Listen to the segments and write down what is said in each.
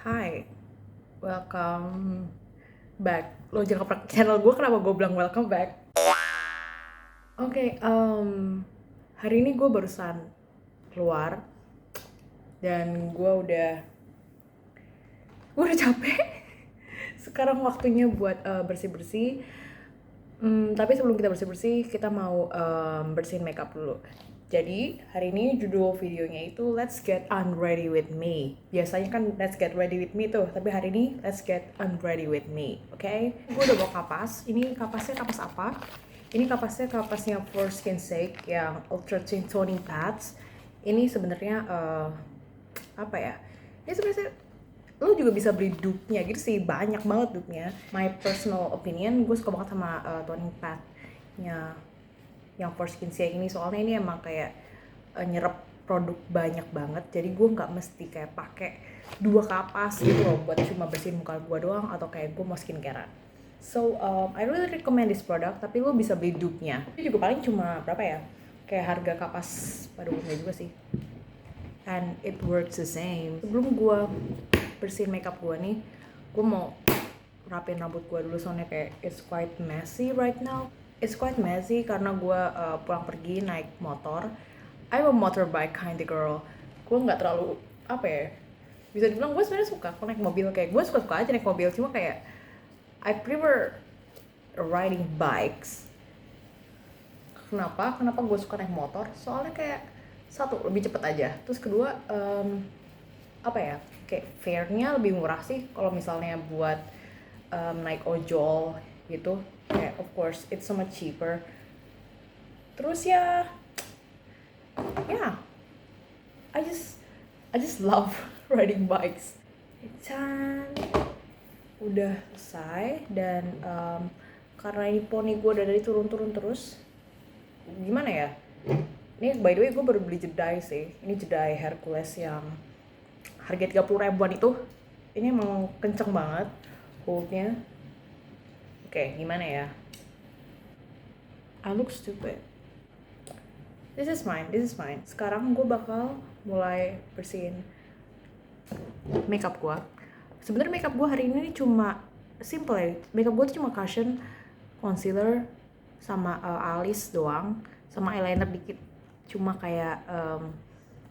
Hai, welcome back. Lo jangan keprak channel gue, kenapa gue bilang welcome back? Oke, hari ini gue barusan keluar dan gue udah capek. Sekarang waktunya buat bersih-bersih. Tapi sebelum kita bersih-bersih, kita mau bersihin makeup dulu. Jadi hari ini judul videonya itu Let's Get Unready With Me. Biasanya kan Let's Get Ready With Me tuh, tapi hari ini Let's Get Unready With Me, oke? Gue udah bawa kapas. Ini kapasnya kapas apa? Ini kapasnya For Skin Sake yang Ultra Thin Toning Pads. Ini sebenarnya apa ya? Ini sebenarnya lo juga bisa beli dupe-nya gitu sih, banyak banget dupe-nya. My personal opinion, gue suka banget sama toning pad-nya yang For Skin Sake ini, soalnya ini emang kayak nyerap produk banyak banget, jadi gue nggak mesti kayak pakai 2 kapas gitu loh buat cuma bersihin muka gue doang atau kayak gue mau skincare. So I really recommend this product, tapi lo bisa beli dupe-nya. Ini juga paling cuma berapa ya? Kayak harga kapas pada umumnya juga sih. And it works the same. Sebelum gue bersihin makeup gue nih, gue mau rapin rambut gue dulu soalnya kayak it's quite messy right now. It's quite messy karena gue pulang pergi naik motor. I'm a motorbike kind of girl. Gue nggak terlalu apa ya, bisa dibilang gue sebenarnya suka kalau naik mobil, kayak gue suka aja naik mobil, cuma kayak I prefer riding bikes. Kenapa gue suka naik motor? Soalnya kayak satu, lebih cepet aja, terus kedua apa ya, kayak fare-nya lebih murah sih kalau misalnya buat naik ojol gitu. Kayak of course it's so much cheaper. Terus ya I just love riding bikes. Can udah selesai dan karena ini poni gue udah dari turun terus, gimana ya, ini by the way gue baru beli jedai sih. Ini jedai Hercules yang harga 30 ribuan itu. Ini emang kenceng banget holdnya. Oke, gimana ya, I look stupid. This is mine. Sekarang gue bakal mulai bersihin makeup gue. Sebenarnya makeup gue hari ini cuma simple ya. Makeup gue tuh cuma cushion, concealer, sama alis doang, sama eyeliner dikit. Cuma kayak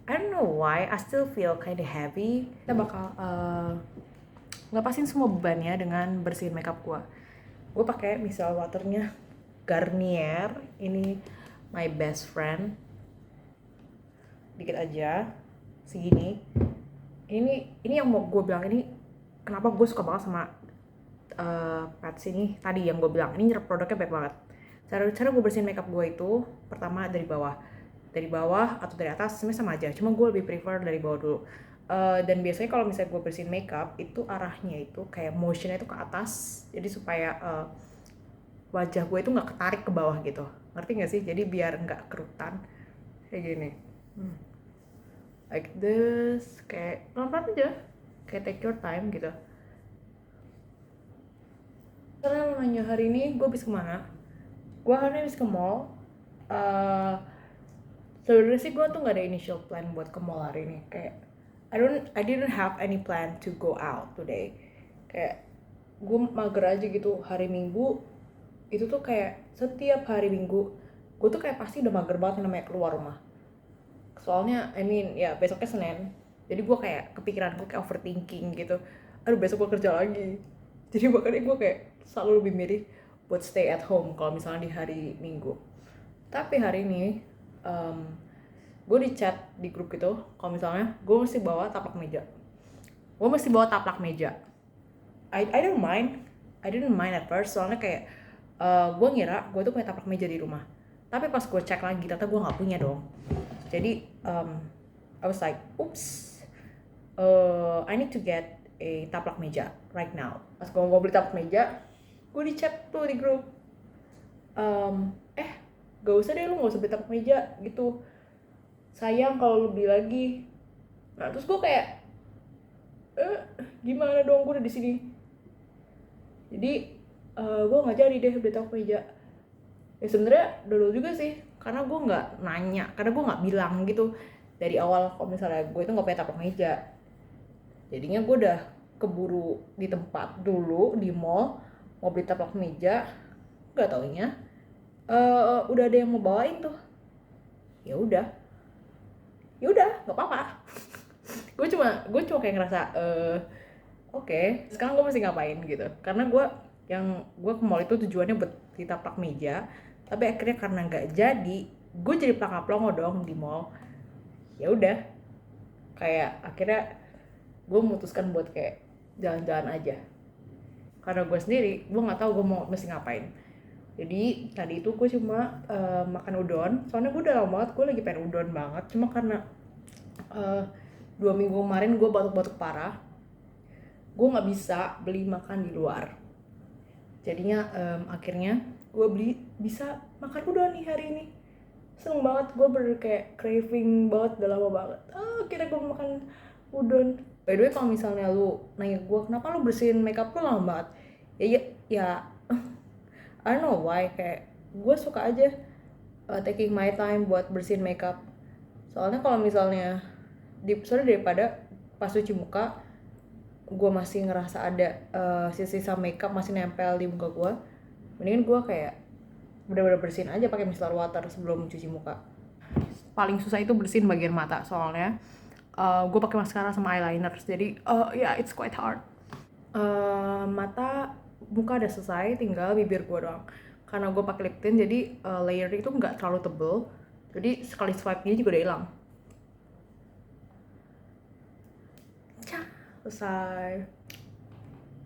I don't know why I still feel kinda heavy. Kita bakal ngapasin semua bebannya dengan bersihin makeup gue. Gue pakai micellar waternya Garnier. Ini my best friend. Dikit aja, segini. Ini yang mau gue bilang, ini kenapa gue suka banget sama pads ini tadi yang gue bilang. Ini nyerap produknya baik banget. Cara gue bersihin makeup gue itu pertama dari bawah atau dari atas sebenarnya sama aja, cuma gue lebih prefer dari bawah dulu. Dan biasanya kalau misalnya gue bersihin makeup itu arahnya itu kayak motionnya itu ke atas, jadi supaya wajah gue itu nggak ketarik ke bawah gitu, ngerti nggak sih? Jadi biar nggak kerutan kayak gini, like this, kayak pelan-pelan aja, kayak take your time gitu. Karena lo nanya hari ini gue habis kemana? Gue hari ini habis ke mall. Sebenarnya sih gue tuh nggak ada initial plan buat ke mall hari ini. Kayak I didn't have any plan to go out today. Kayak gue mager aja gitu. Hari Minggu itu tuh kayak setiap hari Minggu gue tuh kayak pasti udah mager banget namanya keluar rumah. Soalnya ya besoknya Senin. Jadi gue kayak kepikiran, gue kayak overthinking gitu. Aduh, besok gue kerja lagi. Jadi makanya gue kayak selalu lebih milih buat stay at home kalau misalnya di hari Minggu. Tapi hari ini gue di chat di grup gitu kalau misalnya gue mesti bawa taplak meja. I didn't mind at first, soalnya kayak gue ngira gue tuh punya taplak meja di rumah. Tapi pas gue cek lagi ternyata gue nggak punya dong. Jadi I was like oops, I need to get a taplak meja right now. Pas gue mau beli taplak meja, gue di chat tuh di grup, gak usah deh, lu gak usah beli taplak meja gitu, sayang kalau lu beli lagi. Nah terus gue kayak gimana dong, gue udah di sini. Jadi gue nggak jadi deh beli taplak meja. Ya sebenarnya dulu juga sih, karena gue nggak nanya, karena gue nggak bilang gitu dari awal kalau misalnya gue itu nggak punya taplak meja. Jadinya gue udah keburu di tempat dulu di mall mau beli taplak meja, nggak taunya udah ada yang mau bawain tuh. Ya udah, nggak apa-apa. gue cuma kayak ngerasa oke, sekarang gue mesti ngapain gitu, karena gue ke mall itu tujuannya buat beli taplak meja, tapi akhirnya karena nggak jadi, gue jadi pelangap-pelongo dong di mall. Ya udah, kayak akhirnya gue memutuskan buat kayak jalan-jalan aja, karena gue sendiri gue nggak tahu gue mau mesti ngapain. Jadi tadi itu gue cuma makan udon, soalnya gue udah lama banget gue lagi pengen udon banget, cuma karena 2 minggu kemarin gue batuk-batuk parah, gue nggak bisa beli makan di luar. Jadinya akhirnya gue bisa makan udon nih hari ini. Seneng banget, gue kayak craving banget, udah lama banget. Akhirnya gue makan udon. By the way, kalau misalnya lu nanya gue kenapa lu bersihin makeup lu lama banget, ya I don't know why, kayak gue suka aja taking my time buat bersihin makeup. Soalnya kalau misalnya soalnya daripada pas cuci muka gue masih ngerasa ada sisa-sisa makeup masih nempel di muka gue, mendingan gue kayak bener-bener bersihin aja pakai micellar water sebelum cuci muka. Paling susah itu bersihin bagian mata, soalnya gue pakai maskara sama eyeliner, jadi it's quite hard. Mata muka udah selesai, tinggal bibir gue doang. Karena gue pakai lip tint, jadi layer itu nggak terlalu tebel, jadi sekali swipe dia juga udah hilang. Selesai.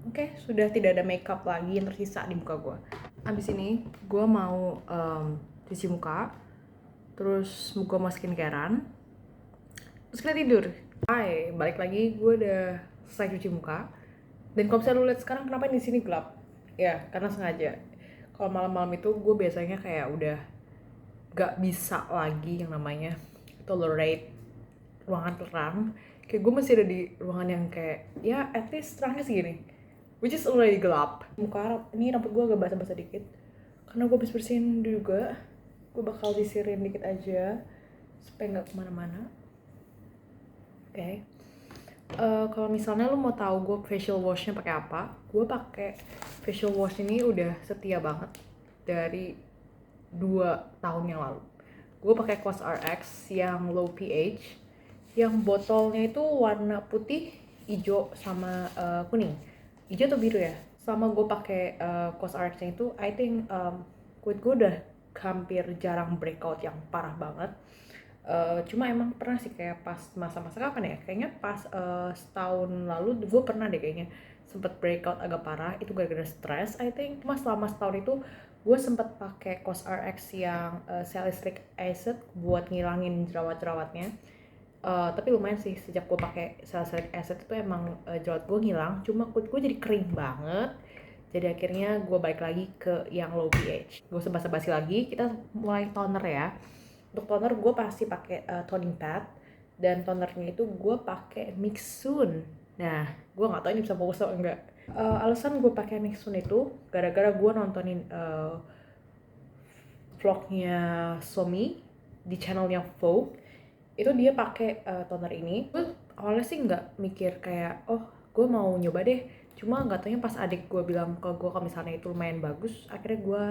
Oke, sudah tidak ada makeup lagi yang tersisa di muka gue. Abis ini gue mau cuci muka, terus gue mau skincarean, terus kita tidur. Hai, balik lagi, gue udah selesai cuci muka. Dan kalau misalnya lu lihat sekarang kenapa di sini gelap? Ya, karena sengaja. Kalau malam-malam itu gue biasanya kayak udah gak bisa lagi yang namanya tolerate ruangan terang. Kayak gue masih ada di ruangan yang kayak ya at least terangnya segini, which is already gelap. Muka ini rambut gue agak basah-basah dikit karena gue habis bersihin juga. Gue bakal sisirin dikit aja supaya nggak kemana-mana. Oke. Kalau misalnya lu mau tahu gue facial washnya pakai apa, gue pakai facial wash ini udah setia banget dari 2 tahun yang lalu. Gue pakai COSRX yang low pH, yang botolnya itu warna putih, hijau sama kuning. Hijau atau biru ya? Sama gue pakai COSRX-nya itu, I think kulit gue udah hampir jarang breakout yang parah banget. Cuma emang pernah sih kayak pas masa-masa kapan ya? Kayaknya pas setahun lalu gue pernah deh kayaknya sempet breakout agak parah. Itu gara-gara stress, I think. Cuma selama setahun itu gue sempet pakai COSRX yang salicylic acid buat ngilangin jerawat-jerawatnya. Tapi lumayan sih, sejak gue pakai salicylic acid itu emang jerawat gue ngilang, cuma kulit gue jadi kering banget. Jadi akhirnya gue balik lagi ke yang low pH. Gue basa-basi lagi, kita mulai toner ya. Untuk toner gue pasti pakai toning pad, dan tonernya itu gue pakai Mixun. Nah, gue nggak tahu ini bisa fokus atau enggak. Alasan gue pakai Mixun itu gara-gara gue nontonin vlognya Somi di channelnya Vogue. Itu dia pakai toner ini. Gue awalnya sih nggak mikir kayak gue mau nyoba deh, cuma nggak taunya pas adik gue bilang ke gue kalau misalnya itu lumayan bagus, akhirnya gue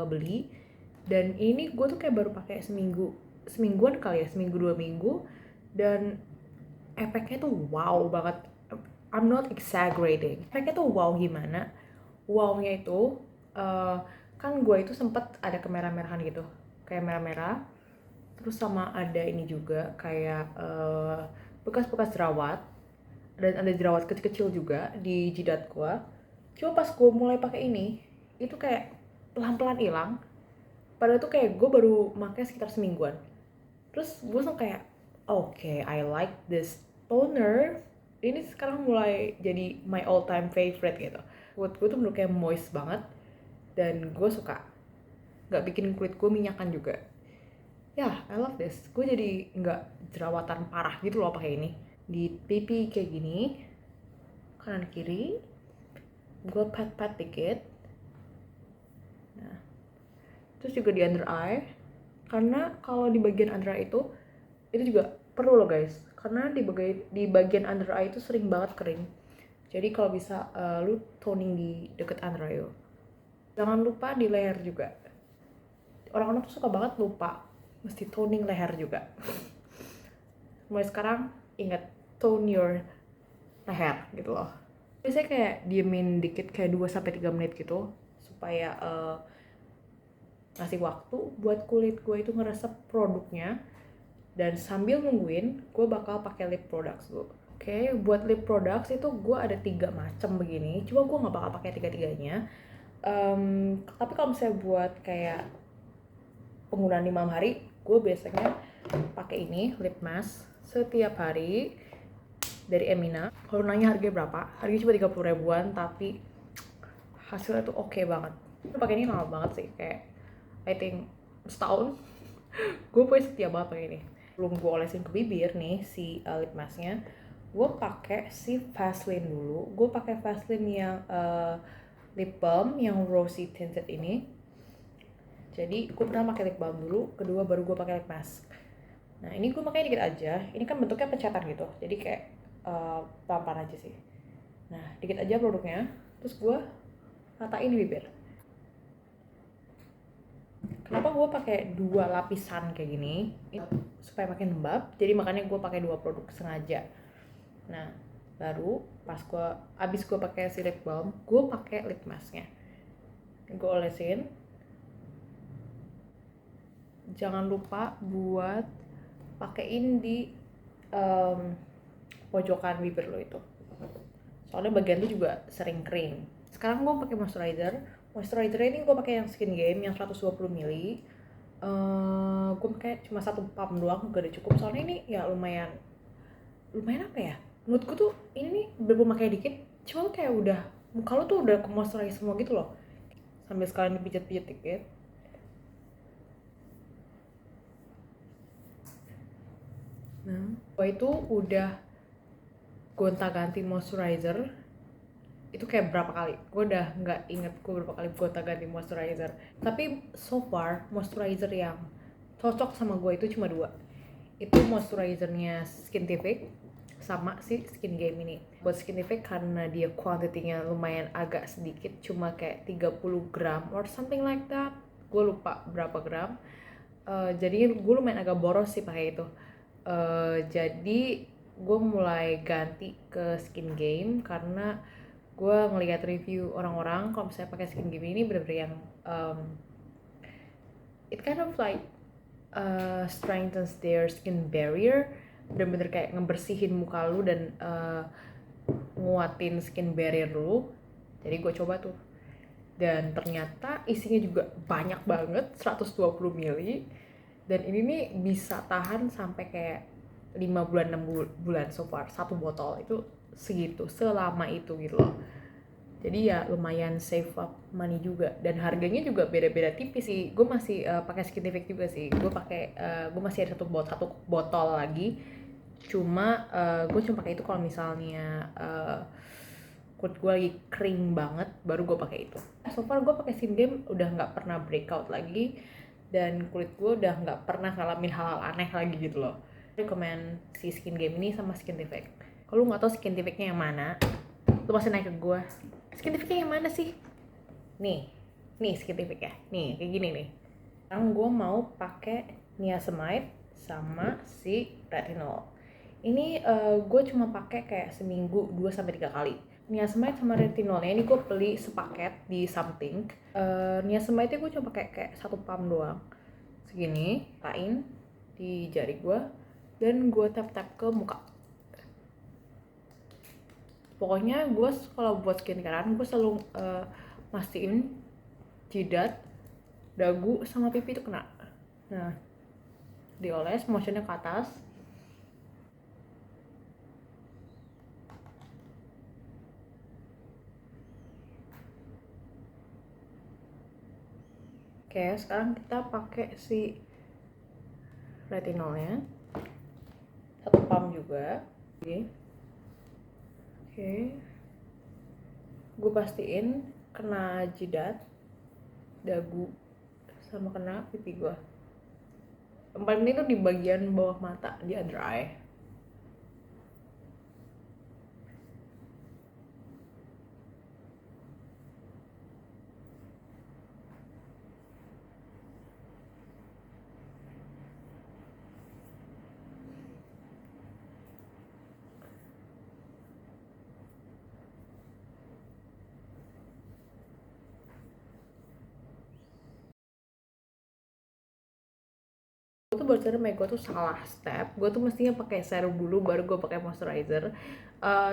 beli. Dan ini gue tuh kayak baru pakai semingguan kali ya, seminggu 2 minggu, dan efeknya tuh wow banget. I'm not exaggerating, efeknya tuh wow. Gimana wownya itu kan gue itu sempet ada kemerah-merahan gitu, kayak merah-merah, terus sama ada ini juga kayak bekas-bekas jerawat, dan ada jerawat kecil-kecil juga di jidat gue. Cuma pas gue mulai pakai ini, itu kayak pelan-pelan hilang. Padahal tuh kayak gue baru pakai sekitar semingguan. Terus gue langsung kayak okay, I like this toner. Ini sekarang mulai jadi my all time favorite gitu. Kulit gue tuh bener kayak moist banget, dan gue suka. Gak bikin kulit gue minyakan juga. Ya, I love this. Gue jadi nggak jerawatan parah gitu loh pakai ini. Di pipi kayak gini, kanan kiri, gue pat-pat dikit. Nah, terus juga di under eye. Karena kalau di bagian under eye itu juga perlu loh guys. Karena di bagian under eye itu sering banget kering. Jadi kalau bisa lu toning di deket under eye. Jangan lupa di leher juga. Orang-orang tuh suka banget lupa mesti toning leher juga. Mulai sekarang ingat tone your leher gitu loh. Biasanya kayak diemin dikit kayak 2-3 menit gitu supaya ngasih waktu buat kulit gue itu ngeresep produknya. Dan sambil nungguin, gue bakal pakai lip products dulu. Oke, buat lip products itu gue ada 3 macam begini. Cuma gue nggak bakal pakai tiga-tiganya. Tapi kalau misalnya buat kayak penggunaan di malam hari, gue biasanya pakai ini lip mask setiap hari dari Emina. Kalau nanya harganya berapa, harganya cuma 30 ribuan, tapi hasilnya tuh oke banget. Gue pakai ini lama banget sih, kayak I think setahun. Gue punya setia banget pakai ini. Belum gue olesin ke bibir nih si lip masknya, gue pakai si Vaseline dulu. Gue pakai Vaseline yang lip balm yang rosy tinted ini. Jadi gue pernah pakai lip balm dulu, kedua baru gue pakai lip mask. Nah ini gue pakai dikit aja. Ini kan bentuknya pencetan gitu, jadi kayak pelan-pelan aja sih. Nah dikit aja produknya, terus gue ratain di bibir. Kenapa gue pakai 2 lapisan kayak gini? Supaya makin lembab. Jadi makanya gue pakai 2 produk sengaja. Nah, baru pas abis gue pakai si lip balm, gue pakai lip masknya. Gue olesin. Jangan lupa buat pakein di pojokan bibir lo itu. Soalnya bagian itu juga sering kering. Sekarang gue pakai moisturizer. Moisturizer ini gue pakai yang Skin Game yang 120 ml. Gue pakai cuma 1 pump doang, gak ada cukup. Soalnya ini ya lumayan apa ya? Menurutku tuh ini nih bener-bener pakai dikit, cuma kayak udah muka lo tuh udah ke moisturizer semua gitu loh. Sambil sekalian dipijat-pijat dikit. Nah, gue itu udah gonta-ganti moisturizer itu kayak berapa kali, gue udah nggak inget gue berapa kali gonta-ganti moisturizer. Tapi so far moisturizer yang cocok sama gue itu cuma 2. Itu moisturizernya Skintific sama si Skin Game ini. Buat Skintific karena dia kuantitinya lumayan agak sedikit, cuma kayak 30 gram or something like that, gue lupa berapa gram. Jadi gue lumayan agak boros sih pakai itu. Jadi gue mulai ganti ke Skin Game karena gue ngelihat review orang-orang kalau misalnya pakai Skin Game ini bener-bener yang it kind of like strengthens their skin barrier, bener-bener kayak ngebersihin muka lu dan nguatin skin barrier lu. Jadi gue coba tuh, dan ternyata isinya juga banyak banget, 120 ml, dan ini nih bisa tahan sampai kayak 5 bulan 6 bulan so far. 1 botol itu segitu, selama itu gitu loh. Jadi ya lumayan save up money juga, dan harganya juga beda-beda tipis sih. Gue masih pakai Skintific juga sih. Gue masih ada satu botol lagi. Cuma gue cuma pakai itu kalau misalnya kulit gue lagi kering banget, baru gue pakai itu. So far gue pakai Skin Game udah nggak pernah breakout lagi, dan kulit gue udah nggak pernah ngalamin hal-hal aneh lagi gitu loh. Rekomen si Skin Game ini sama Skintific. Kalau lu nggak tahu Skintificnya yang mana, lu pasti naik ke gue. Skintificnya yang mana sih? Nih Skintific ya. Nih kayak gini nih. Sekarang gue mau pakai niacinamide sama si retinol. Ini gue cuma pakai kayak seminggu 2-3 kali. Niacinamide sama retinolnya ini gue beli sepaket di something. Niacinamide gue cuma pakai kayak 1 pump doang. Segini, tain di jari gue, dan gue tap-tap ke muka. Pokoknya gue kalau buat skincarean gue selalu mastiin jidat, dagu, sama pipi itu kena. Nah, dioles motionnya ke atas. Oke, sekarang kita pakai si retinolnya, 1 pump juga. Oke, gue pastiin kena jidat, dagu, sama kena pipi gue. Yang paling penting tuh di bagian bawah mata, di under eye. tuh barusan make gue tuh salah step. Gue tuh mestinya pakai serum dulu baru gue pakai moisturizer.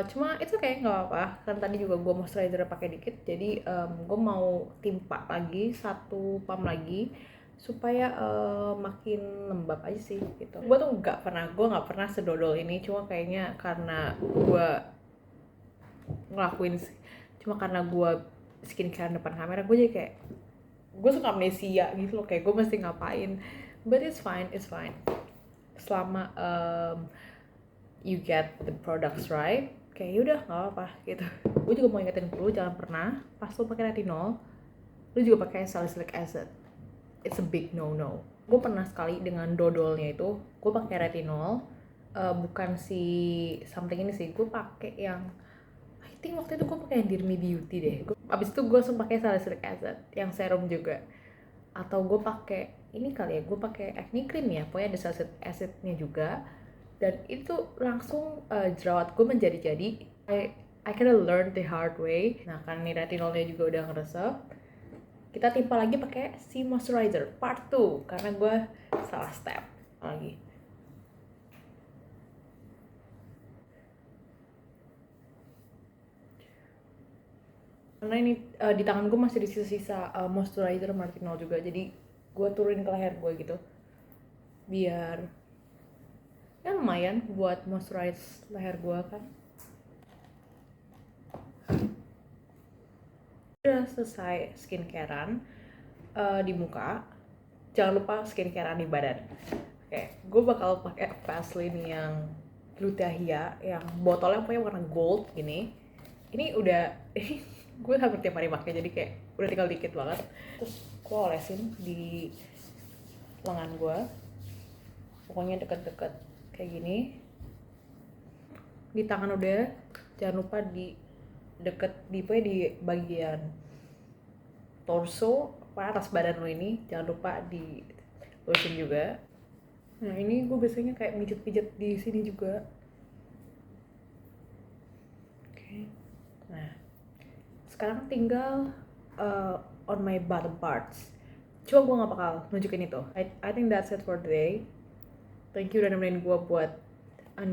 Cuma itu kayak nggak apa-apa, kan tadi juga gue moisturizer pakai dikit, jadi gue mau timpa lagi satu pump lagi supaya makin lembab aja sih gitu. Gue tuh nggak pernah sedodol ini, cuma kayaknya karena gue ngelakuin, cuma karena gue skincare depan kamera, gue jadi kayak gue suka amnesia gitu loh, kayak gue mesti ngapain. But it's fine selama you get the products right, kayak yaudah nggak apa-apa gitu. Gue juga mau ingetin dulu, jangan pernah pas lo pakai retinol lo juga pakai salicylic acid. It's a big no. Gue pernah sekali dengan dodolnya itu gue pakai retinol, bukan si something ini sih, gue pakai yang I think waktu itu gue pakai yang Dirmi Beauty deh. Abis itu gue langsung pakai salicylic acid yang serum juga, atau gue pakai ini kali ya, gue pakai acne cream ya, pokoknya ada salicylic acidnya juga, dan itu langsung jerawat gue menjadi-jadi. I kinda learned the hard way. Nah kan nih retinolnya juga udah ngeresep, kita timpa lagi pakai si moisturizer part 2 karena gue salah step lagi. Karena ini di tangan gue masih ada sisa-sisa moisturizer retinol juga, jadi gue turunin ke leher gue gitu biar ya lumayan buat moisturize leher gue kan. Udah selesai skincarean di muka, jangan lupa skincarean di badan. Oke, gue bakal pakai Vaseline yang Gluta-Hya yang botolnya punya warna gold gini. Ini udah gue hampir tiap hari pakai, jadi kayak udah tinggal dikit banget. Terus gue olesin di lengan gue, pokoknya deket-deket kayak gini. Di tangan udah, jangan lupa di deket di bagian torso, atas badan lo ini jangan lupa di lotion juga. Nah ini gue biasanya kayak mijet-mijet di sini juga. Oke. Nah sekarang tinggal on my bottom parts. Cuma gue gak bakal nunjukin itu. I think that's it for today. Thank you udah nemenin gue buat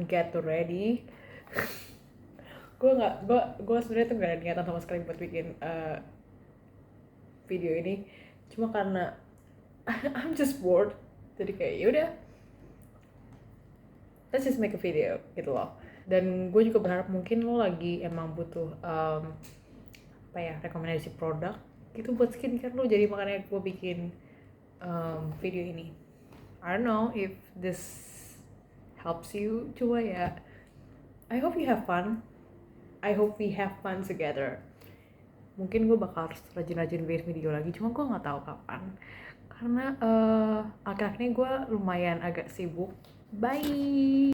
Get Ready. gue sebenarnya tuh gak ada niatan sama sekali buat bikin video ini, cuma karena I'm just bored, jadi kayak yaudah let's just make a video gitu loh. Dan gue juga berharap mungkin lo lagi emang butuh rekomendasi produk gitu buat skincare lo, jadi makanya gue bikin video ini. I don't know if this helps you, cuma ya I hope you have fun. I hope we have fun together. Mungkin gue bakal rajin-rajin bikin video lagi, cuma gue nggak tahu kapan karena akhir-akhir ini gue lumayan agak sibuk. Bye.